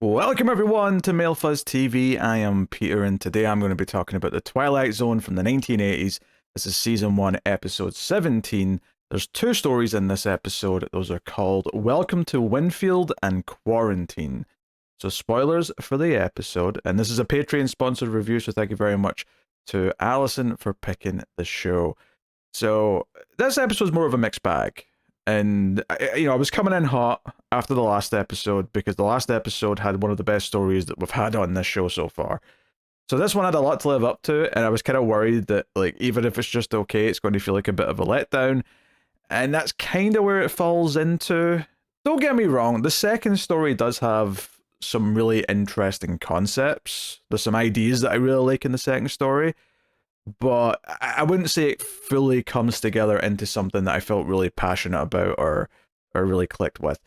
Welcome everyone to Male Fuzz TV. I am Peter, and today I'm going to be talking about the Twilight Zone from the 1980s. This is season 1, episode 17. There's two stories in this episode. Those are called Welcome to Winfield and Quarantine. So spoilers for the episode, and this is a Patreon sponsored review, so thank you very much to Allison for picking the show. So this episode's more of a mixed bag. And I was coming in hot after the last episode because the last episode had one of the best stories that we've had on this show so far. So this one had a lot to live up to, and I was kind of worried that, like, even if it's just okay, it's going to feel like a bit of a letdown. And that's kind of where it falls into. Don't get me wrong, the second story does have some really interesting concepts. There's some ideas that I really like in the second story, but I wouldn't say it fully comes together into something that I felt really passionate about or really clicked with.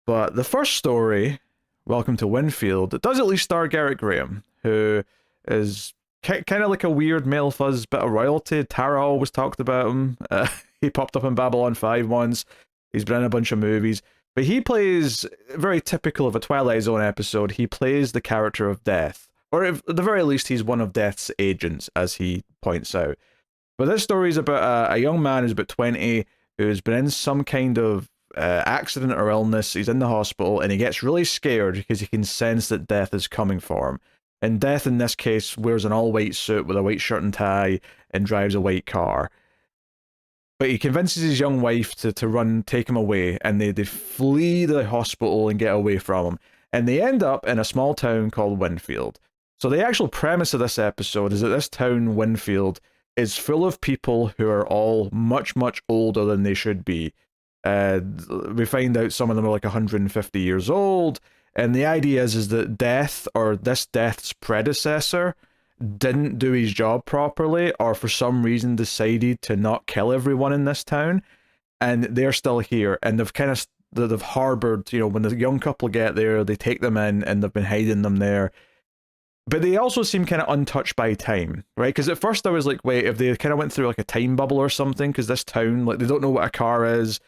But the first story, Welcome to Winfield, it does at least star Garrett Graham, who is kind of like a weird Male Fuzz bit of royalty. Tara always talked about him. He popped up in Babylon 5 once. He's been in a bunch of movies. But he plays, very typical of a Twilight Zone episode, he plays the character of Death. Or at the very least, he's one of Death's agents, as he points out. But this story is about a young man who's about 20, who's been in some kind of accident or illness. He's in the hospital, and he gets really scared because he can sense that Death is coming for him. And Death, in this case, wears an all-white suit with a white shirt and tie and drives a white car. But he convinces his young wife to take him away, and they flee the hospital and get away from him. And they end up in a small town called Winfield. So the actual premise of this episode is that this town, Winfield, is full of people who are all much, much older than they should be. We find out some of them are like 150 years old, and the idea is that Death, or this Death's predecessor, didn't do his job properly, or for some reason decided to not kill everyone in this town, and they're still here, and they've harbored, when the young couple get there, they take them in, and they've been hiding them there. But they also seem kind of untouched by time, right? Because at first I was like, wait, if they kind of went through like a time bubble or something, because this town, like, they don't know what a car is.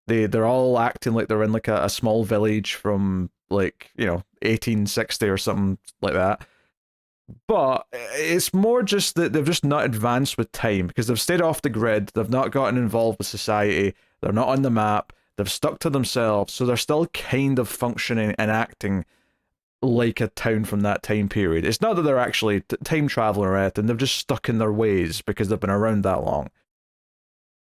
They're all acting like they're in like a small village from, like, 1860 or something like that. But it's more just that they've just not advanced with time, because they've stayed off the grid, they've not gotten involved with society, they're not on the map, they've stuck to themselves, so they're still kind of functioning and acting like a town from that time period. It's not that they're actually time traveling or anything, they've just stuck in their ways because they've been around that long.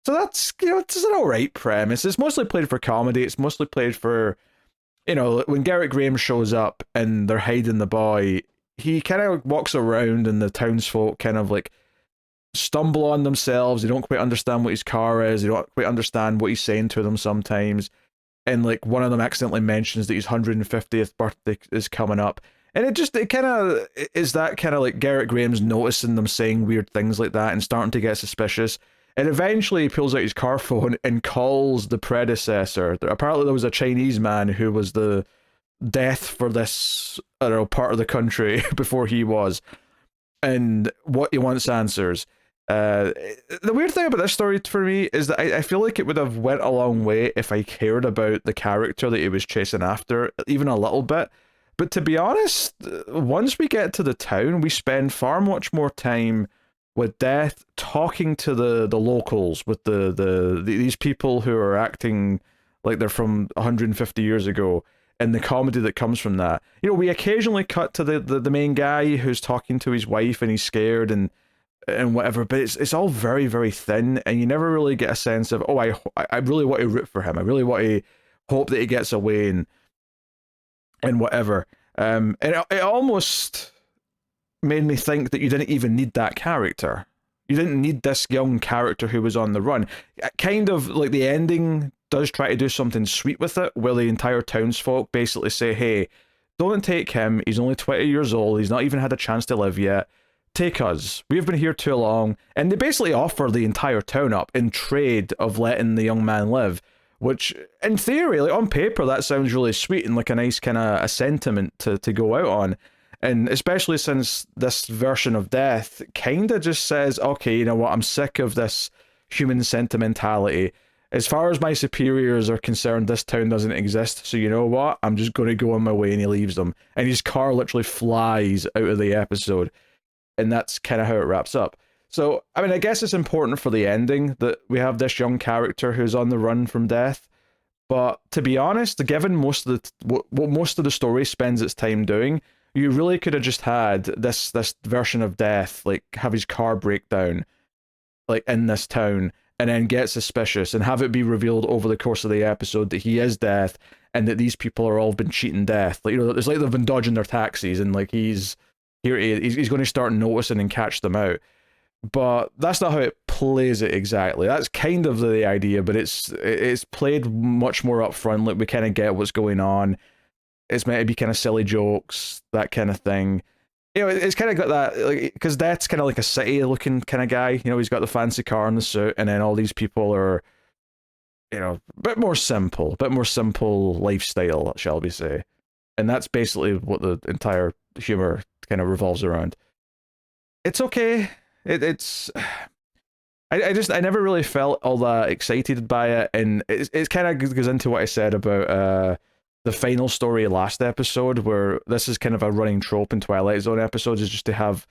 So that's, it's an alright premise. It's mostly played for comedy, it's mostly played for, when Garrett Graham shows up and they're hiding the boy, he kind of walks around and the townsfolk kind of like stumble on themselves, they don't quite understand what his car is, they don't quite understand what he's saying to them sometimes. And like one of them accidentally mentions that his 150th birthday is coming up. And it kind of is that kind of like Garrett Graham's noticing them saying weird things like that and starting to get suspicious. And eventually he pulls out his car phone and calls the predecessor. Apparently there was a Chinese man who was the Death for this, part of the country before he was. And what he wants answers. The weird thing about this story for me is that I feel like it would have went a long way if I cared about the character that he was chasing after, even a little bit. But to be honest, once we get to the town, we spend far much more time with Death talking to the locals, with these people who are acting like they're from 150 years ago, and the comedy that comes from that. We occasionally cut to the main guy who's talking to his wife and he's scared and whatever, but it's all very, very thin, and you never really get a sense of, I really want to root for him, I really want to hope that he gets away and whatever. And it almost made me think that you didn't even need that character. You didn't need this young character who was on the run. Kind of like the ending does try to do something sweet with it, where the entire townsfolk basically say, hey, don't take him, he's only 20 years old, he's not even had a chance to live yet. Take us. We've been here too long. And they basically offer the entire town up in trade of letting the young man live, which, in theory, like on paper, that sounds really sweet and like a nice kind of a sentiment to go out on. And especially since this version of Death kind of just says, okay, you know what, I'm sick of this human sentimentality. as far as my superiors are concerned, this town doesn't exist, so you know what? I'm just going to go on my way, and he leaves them. And his car literally flies out of the episode. And that's kind of how it wraps up. So, I mean, I guess it's important for the ending that we have this young character who's on the run from death. But to be honest, given most of what most of the story spends its time doing, you really could have just had this version of death, like have his car break down, like in this town, and then get suspicious and have it be revealed over the course of the episode that he is death and that these people are all been cheating death. Like, you know, it's like they've been dodging their taxis and like he's going to start noticing and catch them out. But that's not how it plays it exactly. That's kind of the idea, but it's played much more upfront. Like we kind of get what's going on. It's meant to be kind of silly jokes, that kind of thing. You know, it's kind of got that, like, because that's kind of like a city-looking kind of guy. You know, he's got the fancy car and the suit, and then all these people are, you know, a bit more simple lifestyle, shall we say. And that's basically what the entire humor kind of revolves around. It's okay. I never really felt all that excited by it, and it's kind of goes into what I said about the final story last episode, where this is kind of a running trope in Twilight Zone episodes, is just to have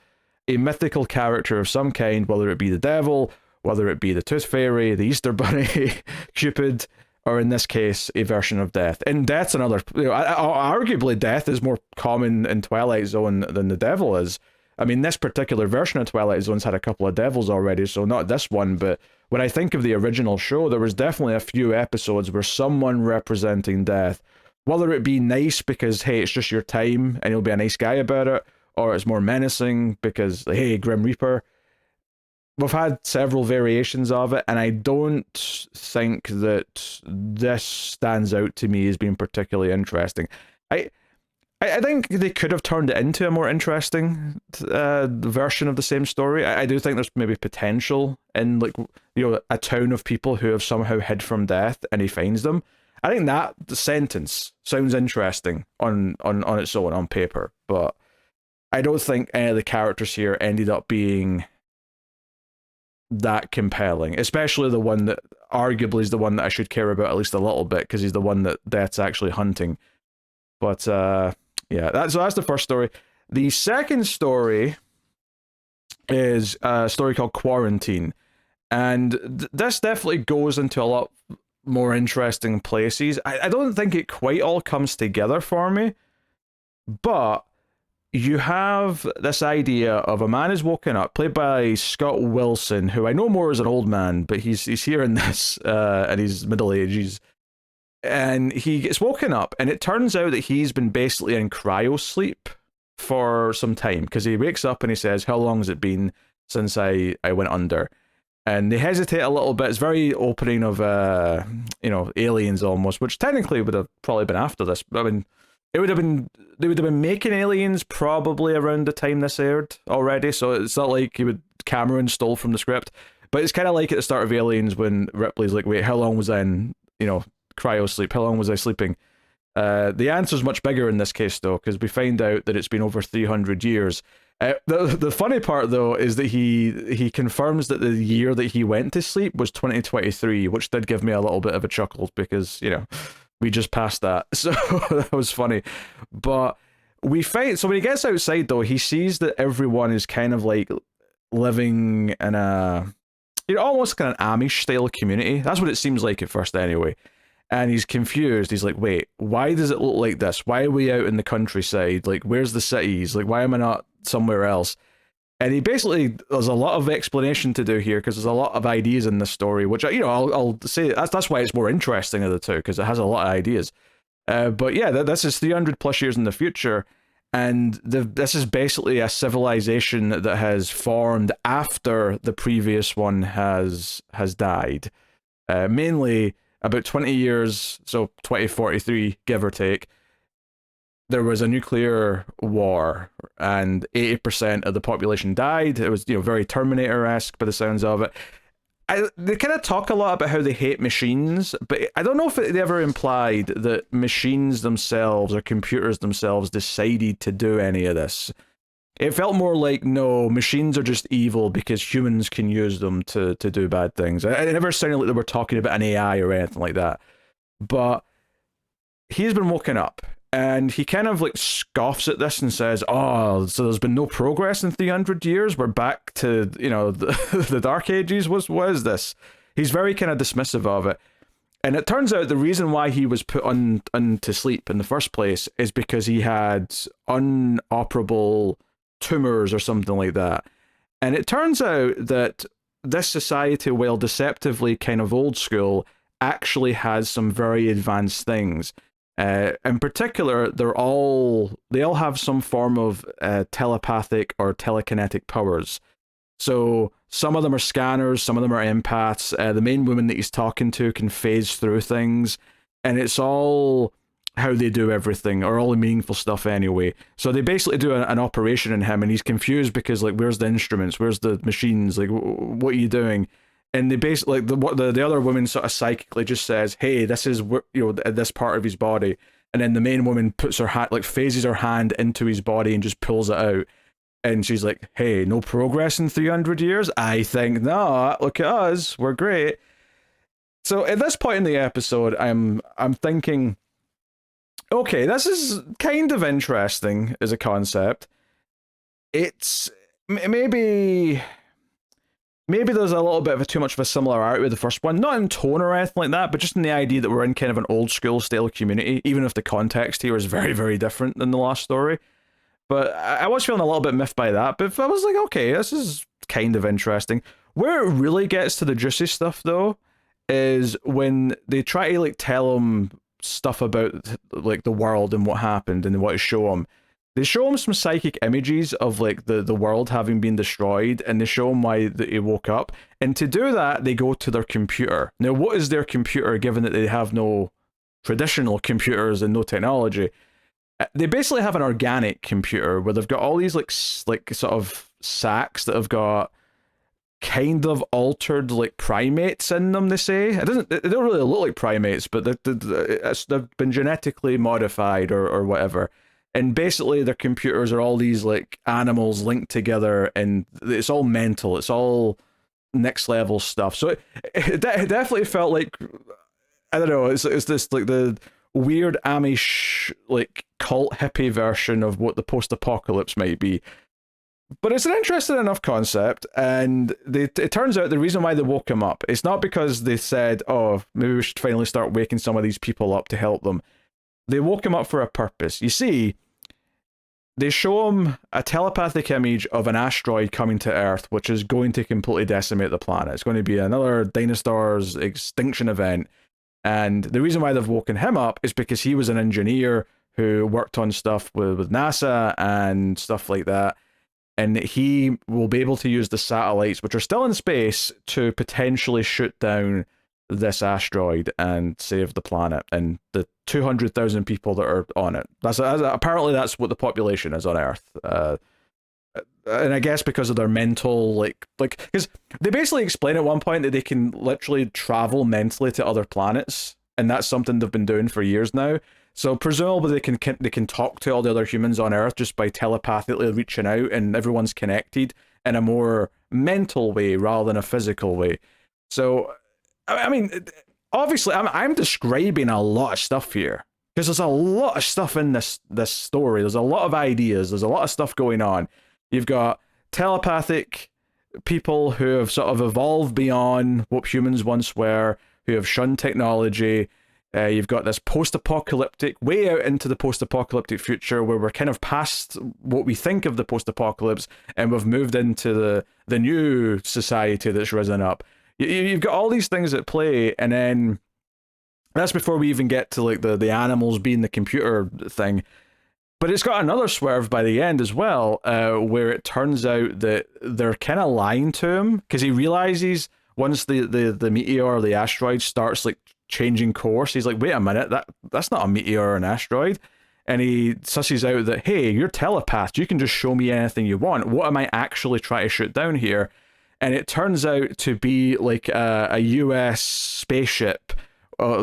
a mythical character of some kind, whether it be the devil, whether it be the Tooth Fairy, the Easter Bunny, Cupid, or in this case, a version of death. And death's another, you know, arguably death is more common in Twilight Zone than the devil is. I mean, this particular version of Twilight Zone's had a couple of devils already, so not this one, but when I think of the original show, there was definitely a few episodes where someone representing death, whether it be nice because, hey, it's just your time and you'll be a nice guy about it, or it's more menacing because, hey, Grim Reaper. We've had several variations of it, and I don't think that this stands out to me as being particularly interesting. I think they could have turned it into a more interesting version of the same story. I do think there's maybe potential in, like, you know, a town of people who have somehow hid from death and he finds them. I think that sentence sounds interesting on its own, on paper, but I don't think any of the characters here ended up being that compelling, especially the one that arguably is the one that I should care about at least a little bit, because he's the one that Death's actually hunting. But yeah, that's the first story. The second story is a story called Quarantine, and this definitely goes into a lot more interesting places. I don't think it quite all comes together for me, but you have this idea of a man is woken up, played by Scott Wilson, who I know more as an old man, but he's here in this, and he's middle ages. And he gets woken up, and it turns out that he's been basically in cryo sleep for some time, because he wakes up and he says, how long has it been since I went under? And they hesitate a little bit. It's very opening of, you know, Aliens almost, which technically would have probably been after this. I mean, they would have been making Aliens probably around the time this aired already, so it's not like Cameron stole from the script, but it's kind of like at the start of Aliens when Ripley's like, wait, how long was I in, you know, cryo sleep? How long was I sleeping? The answer's much bigger in this case, though, because we find out that it's been over 300 years. The funny part, though, is that he confirms that the year that he went to sleep was 2023, which did give me a little bit of a chuckle, because, you know, we just passed that. So that was funny. But so when he gets outside, though, he sees that everyone is kind of like living in a, you know, almost kind of Amish-style community. That's what it seems like at first, anyway. And he's confused. He's like, wait, why does it look like this? Why are we out in the countryside? Like, where's the cities? Like, why am I not somewhere else? And he basically, there's a lot of explanation to do here, because there's a lot of ideas in this story, which, you know, I'll say that's why it's more interesting of the two, because it has a lot of ideas. But yeah, this is 300 plus years in the future, and this is basically a civilization that has formed after the previous one has died. Mainly about 20 years, so 2043, give or take, there was a nuclear war, and 80% of the population died. It was, you know, very Terminator-esque by the sounds of it. They kind of talk a lot about how they hate machines, but I don't know if they ever implied that machines themselves or computers themselves decided to do any of this. It felt more like, no, machines are just evil because humans can use them to do bad things. It never sounded like they were talking about an AI or anything like that. But he's been woken up, and he kind of like scoffs at this and says, "Oh, so there's been no progress in 300 years. We're back to, you know, the Dark Ages. What is this?" He's very kind of dismissive of it. And it turns out the reason why he was put on to sleep in the first place is because he had unoperable tumors or something like that. And it turns out that this society, while deceptively kind of old school, actually has some very advanced things. In particular, they all have some form of telepathic or telekinetic powers. So some of them are scanners, some of them are empaths. The main woman that he's talking to can phase through things, and it's all how they do everything, or all the meaningful stuff anyway. So they basically do an operation in him, and he's confused because, like, where's the instruments? Where's the machines? Like, what are you doing? And they basically, like, the other woman sort of psychically just says, "Hey, this is, you know, this part of his body." And then the main woman puts her hand, like, phases her hand into his body and just pulls it out. And she's like, "Hey, no progress in 300 years? I think not. Look at us. We're great." So at this point in the episode, I'm thinking, okay, this is kind of interesting as a concept. It's maybe there's a little bit of too much of a similarity with the first one, not in tone or anything like that, but just in the idea that we're in kind of an old school style community, even if the context here is very, very different than the last story. But I was feeling a little bit miffed by that. But I was like, okay, this is kind of interesting. Where it really gets to the juicy stuff, though, is when they try to, like, tell him stuff about, like, the world and what happened, and they want to show him. They show him some psychic images of, like, the world having been destroyed, and they show him why he woke up. And to do that, they go to their computer. Now, what is their computer, given that they have no traditional computers and no technology? They basically have an organic computer where they've got all these like sort of sacks that have got kind of altered like primates in them. They say they don't really look like primates, but they've been genetically modified or whatever. And basically, their computers are all these like animals linked together, and it's all mental. It's all next level stuff. So it definitely felt like, I don't know. It's this like the weird Amish like cult hippie version of what the post-apocalypse might be. But it's an interesting enough concept, and it turns out the reason why they woke him up, it's not because they said, "Oh, maybe we should finally start waking some of these people up to help them." They woke him up for a purpose. You see, they show him a telepathic image of an asteroid coming to Earth, which is going to completely decimate the planet. It's going to be another dinosaurs extinction event. And the reason why they've woken him up is because he was an engineer who worked on stuff with NASA and stuff like that. And he will be able to use the satellites, which are still in space, to potentially shoot down this asteroid and save the planet and the 200,000 people that are on it. Apparently that's what the population is on Earth. And I guess because of their mental, like, because they basically explain at one point that they can literally travel mentally to other planets, and that's something they've been doing for years now. So presumably they can talk to all the other humans on Earth just by telepathically reaching out, and everyone's connected in a more mental way rather than a physical way. So, I mean, obviously, I'm describing a lot of stuff here, because there's a lot of stuff in this story. There's a lot of ideas. There's a lot of stuff going on. You've got telepathic people who have sort of evolved beyond what humans once were, who have shunned technology. You've got this post-apocalyptic, way out into the post-apocalyptic future, where we're kind of past what we think of the post-apocalypse, and we've moved into the new society that's risen up. You've got all these things at play, and then that's before we even get to like the animals being the computer thing. But it's got another swerve by the end as well, where it turns out that they're kind of lying to him, because he realizes once the meteor or the asteroid starts like changing course, he's like, wait a minute, that's not a meteor or an asteroid. And he susses out that, hey, you're telepath, you can just show me anything you want. What am I actually trying to shoot down here? And it turns out to be like a US spaceship,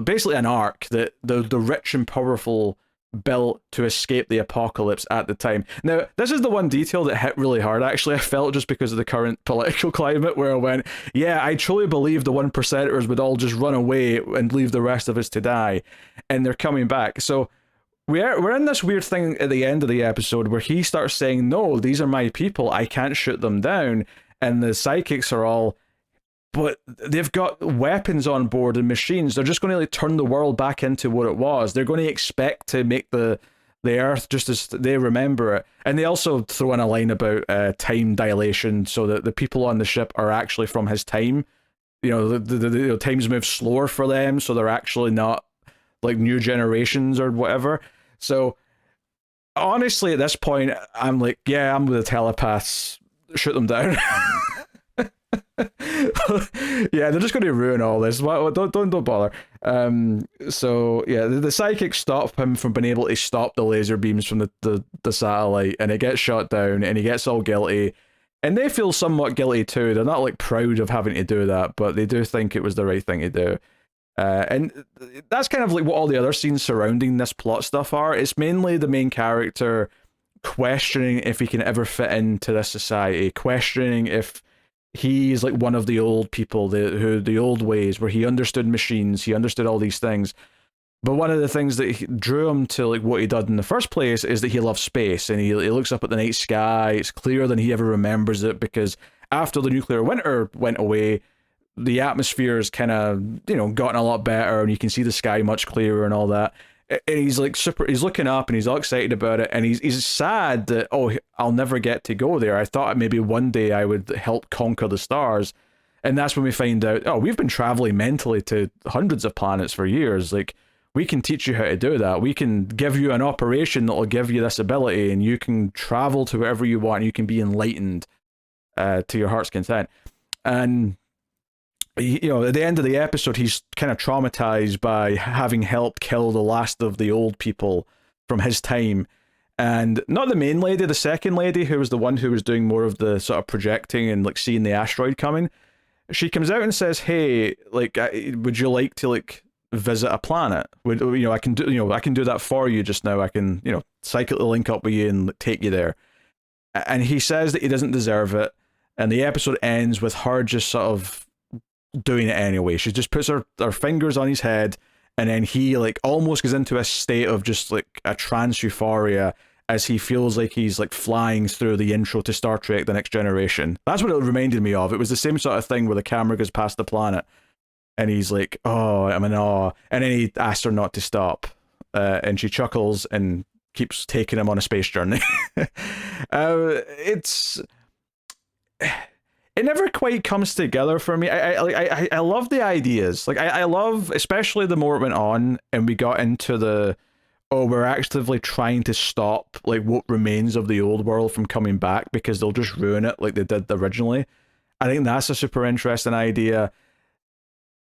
basically an ark that the rich and powerful built to escape the apocalypse at the time. Now, this is the one detail that hit really hard, actually. I felt just because of the current political climate, where I went, yeah, I truly believe the 1%ers would all just run away and leave the rest of us to die, and they're coming back. So we're in this weird thing at the end of the episode where he starts saying, no, these are my people, I can't shoot them down, and the psychics are all, but they've got weapons on board and machines. They're just going to like turn the world back into what it was. They're going to expect to make the Earth just as they remember it. And they also throw in a line about time dilation, so that the people on the ship are actually from his time. You know, the times move slower for them, so they're actually not like new generations or whatever. So honestly, at this point, I'm like, yeah, I'm with the telepaths. Shoot them down. Yeah, they're just going to ruin all this. Don't bother. So yeah, the psychics stop him from being able to stop the laser beams from the satellite, and it gets shot down, and he gets all guilty, and they feel somewhat guilty too. They're not like proud of having to do that, but they do think it was the right thing to do. And that's kind of like what all the other scenes surrounding this plot stuff are. It's mainly the main character questioning if he can ever fit into this society, questioning if he's like one of the old people, the old ways, where he understood machines, he understood all these things. But one of the things that drew him to like what he did in the first place is that he loves space, and he looks up at the night sky. It's clearer than he ever remembers it, because after the nuclear winter went away, the atmosphere's kind of, you know, gotten a lot better, and you can see the sky much clearer and all that. And he's like he's looking up and he's all excited about it, and he's sad that, oh, I'll never get to go there. I thought maybe one day I would help conquer the stars. And that's when we find out, oh, we've been traveling mentally to hundreds of planets for years. Like, we can teach you how to do that. We can give you an operation that will give you this ability, and you can travel to wherever you want, and you can be enlightened to your heart's content. And you know, at the end of the episode, he's kind of traumatized by having helped kill the last of the old people from his time. And not the main lady, the second lady, who was the one who was doing more of the sort of projecting and like seeing the asteroid coming. She comes out and says, hey, like, would you like to like visit a planet? Would, you know, I can do that for you just now. I can, you know, psychically link up with you and take you there. And he says that he doesn't deserve it. And the episode ends with her just sort of doing it anyway. She just puts her fingers on his head, and then he like almost goes into a state of just like a trance euphoria as he feels like he's like flying through the intro to Star Trek The Next Generation. That's what it reminded me of. It was the same sort of thing where the camera goes past the planet and he's like, oh, I'm in awe, and then he asks her not to stop, and she chuckles and keeps taking him on a space journey. It never quite comes together for me. I love the ideas. Like, I love, especially the more it went on and we got into the, oh, we're actively trying to stop like what remains of the old world from coming back because they'll just ruin it like they did originally. I think that's a super interesting idea.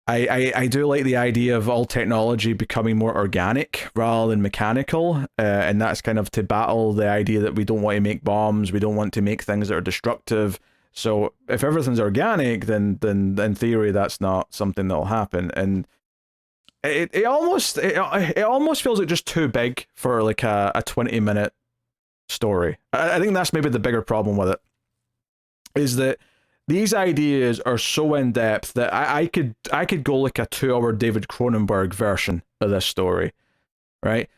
I do like the idea of all technology becoming more organic rather than mechanical, and that's kind of to battle the idea that we don't want to make bombs, we don't want to make things that are destructive. So if everything's organic, then in theory that's not something that'll happen. And it almost feels like just too big for like a 20-minute story. I think that's maybe the bigger problem with it, is that these ideas are so in depth that I could go like a 2-hour David Cronenberg version of this story, right?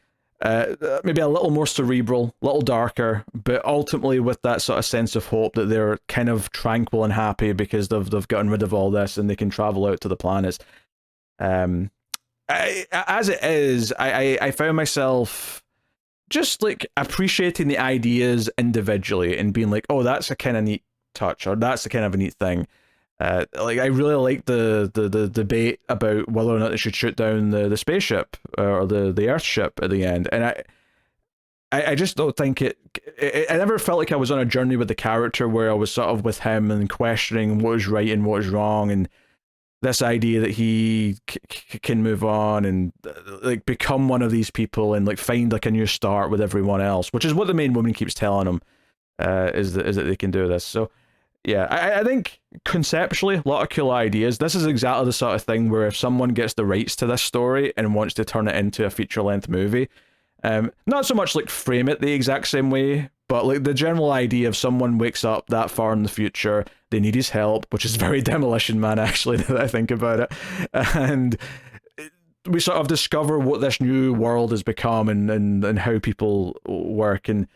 Maybe a little more cerebral, a little darker, but ultimately with that sort of sense of hope that they're kind of tranquil and happy because they've gotten rid of all this and they can travel out to the planets. As it is, I found myself just like appreciating the ideas individually and being like, oh, that's a kind of neat touch, or that's a kind of a neat thing. Like, I really like the debate about whether or not they should shoot down the spaceship or the Earth ship at the end, and I just don't think I never felt like I was on a journey with the character where I was sort of with him and questioning what is right and what is wrong, and this idea that he can move on and like become one of these people and like find like a new start with everyone else, which is what the main woman keeps telling him, is that they can do this. So yeah, I think conceptually a lot of cool ideas. This is exactly the sort of thing where if someone gets the rights to this story and wants to turn it into a feature-length movie, Not so much like frame it the exact same way, but like the general idea of someone wakes up that far in the future, they need his help, which is very Demolition Man actually, now that I think about it, and we sort of discover what this new world has become and how people work, and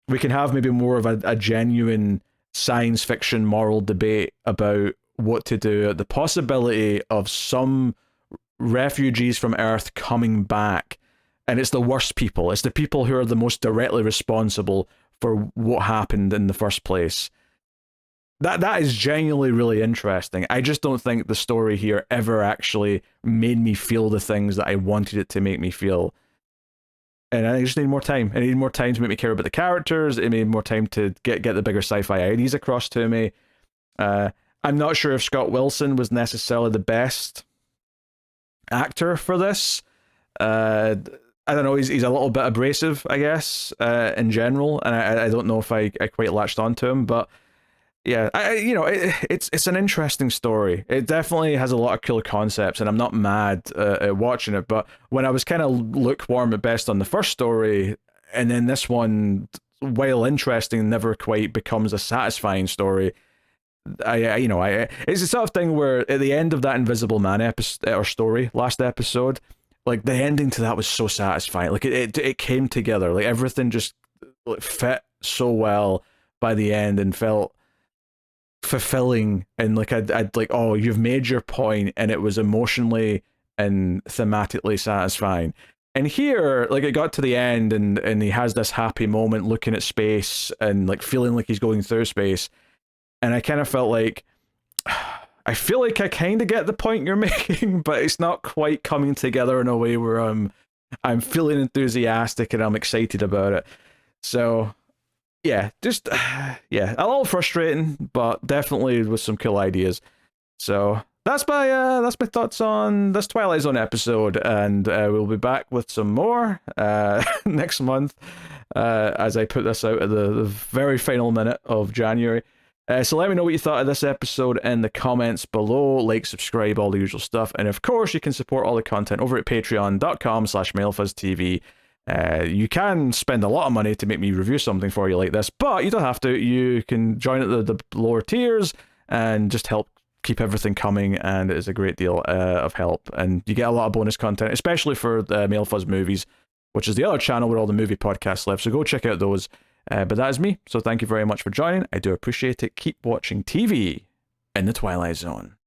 we can have maybe more of a genuine science fiction moral debate about what to do, the possibility of some refugees from Earth coming back, and it's the worst people. It's the people who are the most directly responsible for what happened in the first place. That is genuinely really interesting. I just don't think the story here ever actually made me feel the things that I wanted it to make me feel. And I just need more time. I need more time to make me care about the characters. It made more time to get the bigger sci-fi ideas across to me. I'm not sure if Scott Wilson was necessarily the best actor for this. I don't know. He's a little bit abrasive, I guess, in general, and I don't know if I quite latched onto him, but yeah, it's an interesting story. It definitely has a lot of cool concepts, and I'm not mad at watching it. But when I was kind of lukewarm at best on the first story, and then this one, while interesting, never quite becomes a satisfying story. It's the sort of thing where at the end of that Invisible Man episode or story, last episode, like the ending to that was so satisfying. Like it came together. Like everything just fit so well by the end and felt fulfilling, and like I'd like, oh, you've made your point, and it was emotionally and thematically satisfying. And here, like, it got to the end, and he has this happy moment looking at space and like feeling like he's going through space, and I kind of felt like, I feel like I kind of get the point you're making, but it's not quite coming together in a way where I'm feeling enthusiastic and I'm excited about it. So yeah, just yeah, a little frustrating, but definitely with some cool ideas. So that's my thoughts on this Twilight Zone episode, and we'll be back with some more next month as I put this out at the very final minute of January. So let me know what you thought of this episode in the comments below. Like, subscribe, all the usual stuff, and of course you can support all the content over at patreon.com/MailFuzzTV. You can spend a lot of money to make me review something for you like this, but you don't have to. You can join at the lower tiers and just help keep everything coming, and it is a great deal of help. And you get a lot of bonus content, especially for the MailFuzz Movies, which is the other channel where all the movie podcasts live, so go check out those. But that is me, so thank you very much for joining. I do appreciate it. Keep watching TV in the Twilight Zone.